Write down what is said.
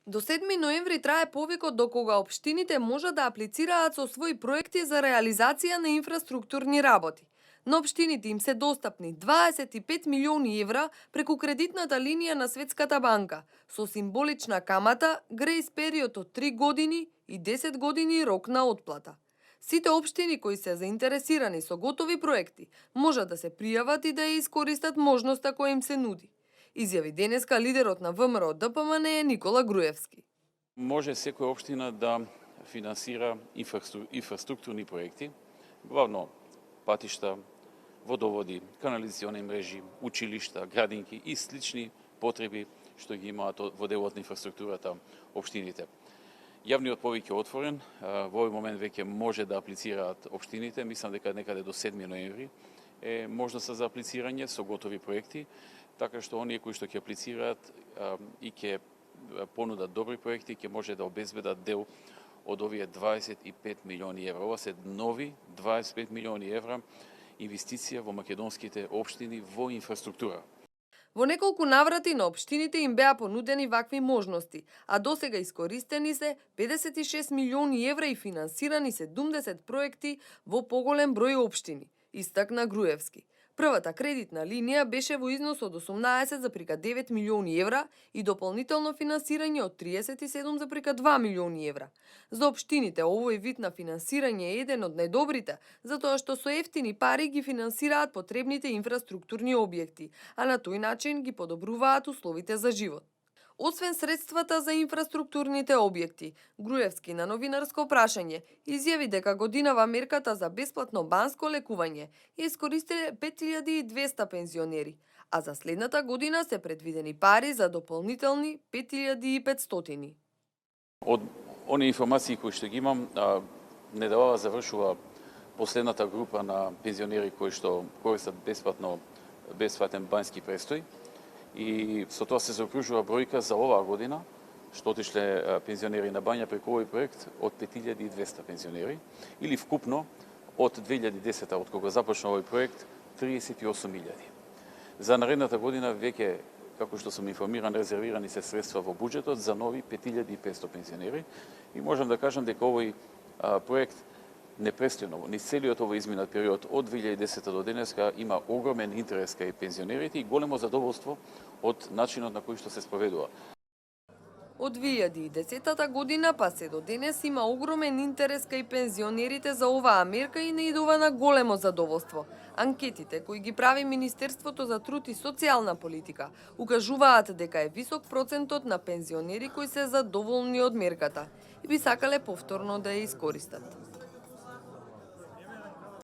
До 7 ноември трае повикот до кога општините можат да аплицираат со своји проекти за реализација на инфраструктурни работи. На општините им се достапни 25 милиони евра преку кредитната линија на Светската банка, со символична камата, грејс период од 3 години и 10 години рок на отплата. Сите општини кои се заинтересирани со готови проекти можат да се пријават и да ја искористат можноста која им се нуди. Изјави денеска лидерот на ВМРО ДПМН Никола Груевски. Може секоја општина да финансира инфраструктурни проекти, главно патишта, водоводи, канализациони мрежи, училишта, градинки и слични потреби што ги имаат во делот на инфраструктурата општините. Јавниот повик е отворен, во овој момент веќе може да аплицираат општините, мислам дека некаде до 7 ноември е можноста за аплицирање со готови проекти, така што оние кои што ќе аплицираат и ќе понудат добри проекти, ќе може да обезбедат дел од овие 25 милиони евра. Ова се нови 25 милиони евра инвестиција во македонските општини во инфраструктура. Во неколку наврати на општините им беа понудени вакви можности, а досега искористени се 56 милиони евра и финансирани 70 проекти во поголем број општини, истакна Груевски. Првата кредитна линија беше во износ од 18,9 милиони евра и дополнително финансирање од 37,2 милиони евра. За општините овој вид на финансирање е еден од најдобрите, затоа што со ефтини пари ги финансираат потребните инфраструктурни објекти, а на тој начин ги подобруваат условите за живот. Освен средствата за инфраструктурните објекти, Груевски на новинарско прашање изјави дека годинава мерката за бесплатно банско лекување ја искористиле 5200 пензионери, а за следната година се предвидени пари за дополнителни 5500. Од оние информации кои што ги имам, недавала завршува последната група на пензионери кои што користат бесплатен банјски престој. И со тоа се заокружува бројка за оваа година, што отишле пензионери на бања преку овој проект од 5200 пензионери, или вкупно од 2010 од кога започна овој проект 38.000. За наредната година веќе, како што сум информиран, резервирани се средства во буџетот за нови 5500 пензионери и можам да кажам дека овој проект непрестојно, низ целиот овој изминат период од 2010 до денеска има огромен интерес кај пензионерите и големо задоволство од начинот на кој што се спроведува. Од 2010 година па се до денес има огромен интерес кај пензионерите за оваа мерка и наидува на големо задоволство. Анкетите кои ги прави Министерството за труд и социјална политика укажуваат дека е висок процентот на пензионери кои се задоволни од мерката и би сакале повторно да ја искористат.